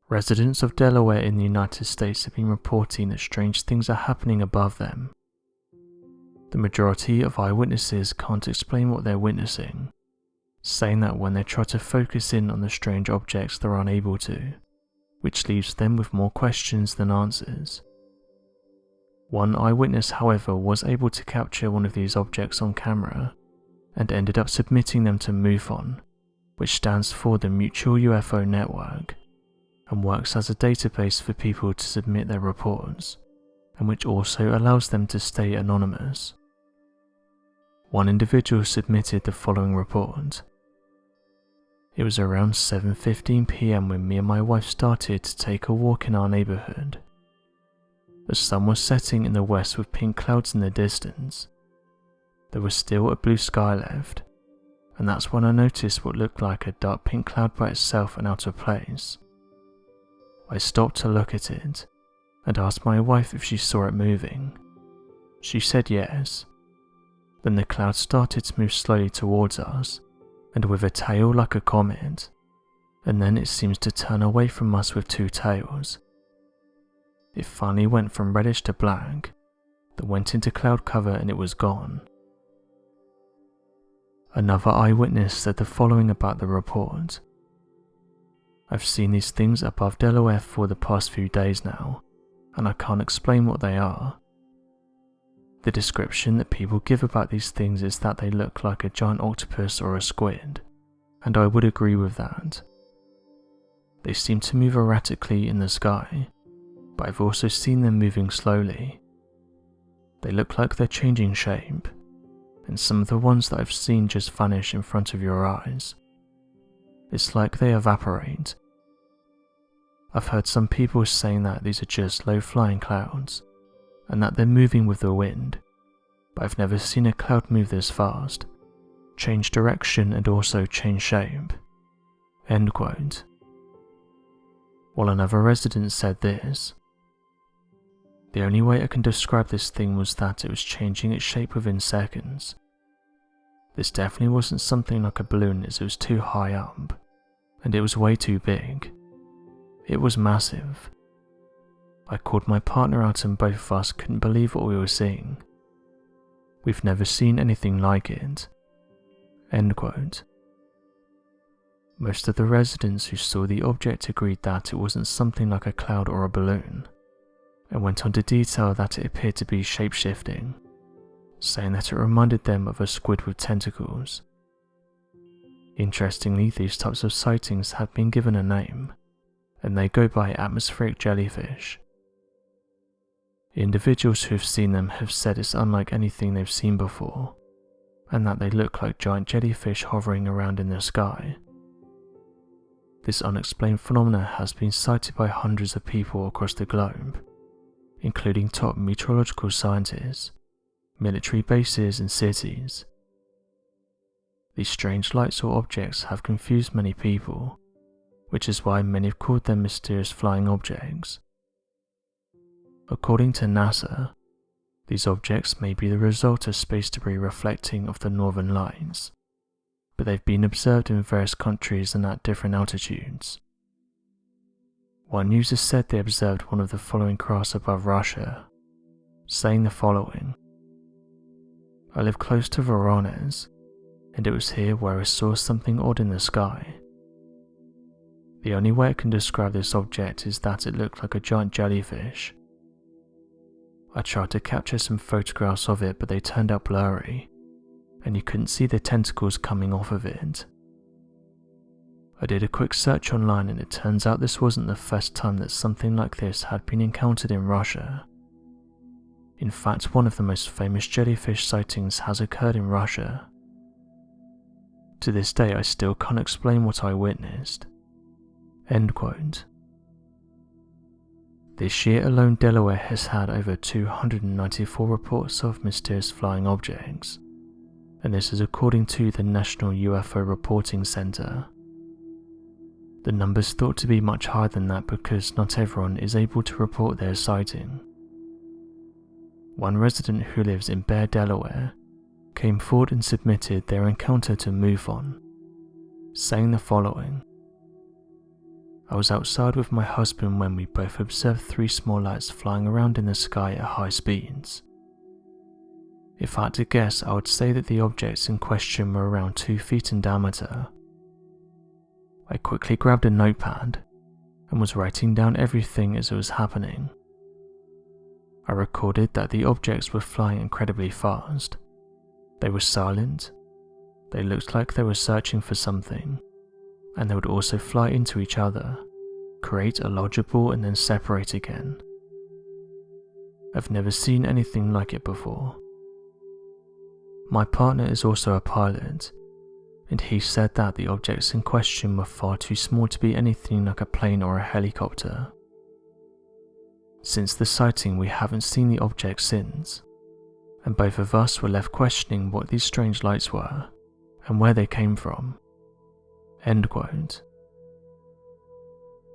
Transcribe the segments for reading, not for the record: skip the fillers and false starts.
Residents of Delaware in the United States have been reporting that strange things are happening above them. The majority of eyewitnesses can't explain what they're witnessing, saying that when they try to focus in on the strange objects they're unable to, which leaves them with more questions than answers. One eyewitness, however, was able to capture one of these objects on camera and ended up submitting them to MUFON, which stands for the Mutual UFO Network, and works as a database for people to submit their reports, and which also allows them to stay anonymous. One individual submitted the following report. It was around 7:15 PM when me and my wife started to take a walk in our neighborhood. The sun was setting in the west with pink clouds in the distance. There was still a blue sky left, and that's when I noticed what looked like a dark pink cloud by itself and out of place. I stopped to look at it, and asked my wife if she saw it moving. She said yes. Then the cloud started to move slowly towards us, and with a tail like a comet, and then it seems to turn away from us with two tails. It finally went from reddish to black, then went into cloud cover and it was gone. Another eyewitness said the following about the report. I've seen these things above Delaware for the past few days now, and I can't explain what they are. The description that people give about these things is that they look like a giant octopus or a squid, and I would agree with that. They seem to move erratically in the sky, but I've also seen them moving slowly. They look like they're changing shape, and some of the ones that I've seen just vanish in front of your eyes. It's like they evaporate. I've heard some people saying that these are just low-flying clouds, and that they're moving with the wind, but I've never seen a cloud move this fast, change direction and also change shape." End quote. While another resident said this, "The only way I can describe this thing was that it was changing its shape within seconds. This definitely wasn't something like a balloon as it was too high up, and it was way too big. It was massive. I called my partner out and both of us couldn't believe what we were seeing. We've never seen anything like it." End quote. Most of the residents who saw the object agreed that it wasn't something like a cloud or a balloon, and went on to detail that it appeared to be shape-shifting, saying that it reminded them of a squid with tentacles. Interestingly, these types of sightings have been given a name, and they go by atmospheric jellyfish. Individuals who have seen them have said it's unlike anything they've seen before, and that they look like giant jellyfish hovering around in the sky. This unexplained phenomena has been cited by hundreds of people across the globe, including top meteorological scientists, military bases and cities. These strange lights or objects have confused many people, which is why many have called them mysterious flying objects. According to NASA, these objects may be the result of space debris reflecting off the northern lights, but they've been observed in various countries and at different altitudes. One user said they observed one of the following crafts above Russia, saying the following: "I live close to Voronezh, and it was here where I saw something odd in the sky. The only way I can describe this object is that it looked like a giant jellyfish. I tried to capture some photographs of it, but they turned out blurry, and you couldn't see the tentacles coming off of it. I did a quick search online and it turns out this wasn't the first time that something like this had been encountered in Russia. In fact, one of the most famous jellyfish sightings has occurred in Russia. To this day, I still can't explain what I witnessed." End quote. This year alone, Delaware has had over 294 reports of mysterious flying objects, and this is according to the National UFO Reporting Center. The number's thought to be much higher than that because not everyone is able to report their sighting. One resident who lives in Bear, Delaware, came forward and submitted their encounter to MUFON, saying the following: I was outside with my husband when we both observed 3 small lights flying around in the sky at high speeds. If I had to guess, I would say that the objects in question were around 2 feet in diameter. I quickly grabbed a notepad and was writing down everything as it was happening. I recorded that the objects were flying incredibly fast. They were silent, they looked like they were searching for something, and they would also fly into each other, create a larger ball and then separate again. I've never seen anything like it before. My partner is also a pilot, and he said that the objects in question were far too small to be anything like a plane or a helicopter. Since the sighting, we haven't seen the objects since, and both of us were left questioning what these strange lights were and where they came from." End quote.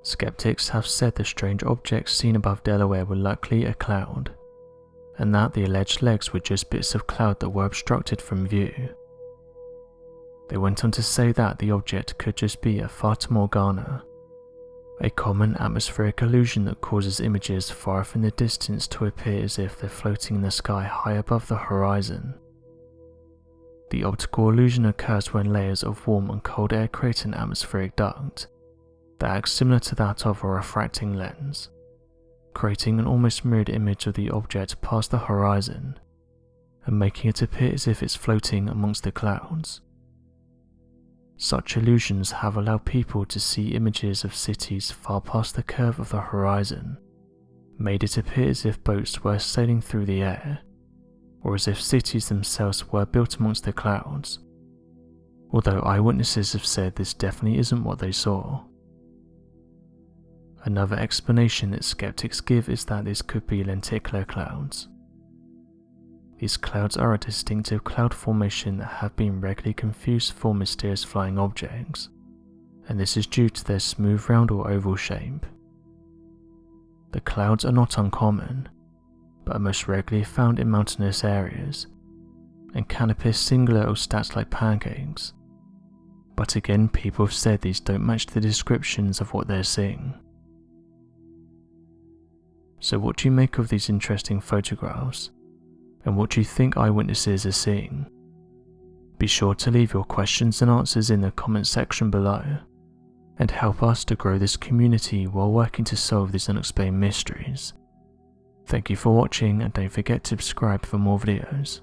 Skeptics have said the strange objects seen above Delaware were likely a cloud, and that the alleged legs were just bits of cloud that were obstructed from view. They went on to say that the object could just be a Fata Morgana, a common atmospheric illusion that causes images far off in the distance to appear as if they're floating in the sky high above the horizon. The optical illusion occurs when layers of warm and cold air create an atmospheric duct that acts similar to that of a refracting lens, creating an almost mirrored image of the object past the horizon and making it appear as if it's floating amongst the clouds. Such illusions have allowed people to see images of cities far past the curve of the horizon, made it appear as if boats were sailing through the air, or as if cities themselves were built amongst the clouds, although eyewitnesses have said this definitely isn't what they saw. Another explanation that skeptics give is that this could be lenticular clouds. These clouds are a distinctive cloud formation that have been regularly confused for mysterious flying objects, and this is due to their smooth round or oval shape. The clouds are not uncommon, but are most regularly found in mountainous areas, and can appear singular or stacked like pancakes. But again, people have said these don't match the descriptions of what they're seeing. So what do you make of these interesting photographs? And what do you think eyewitnesses are seeing? Be sure to leave your questions and answers in the comment section below, and help us to grow this community while working to solve these unexplained mysteries. Thank you for watching, and don't forget to subscribe for more videos.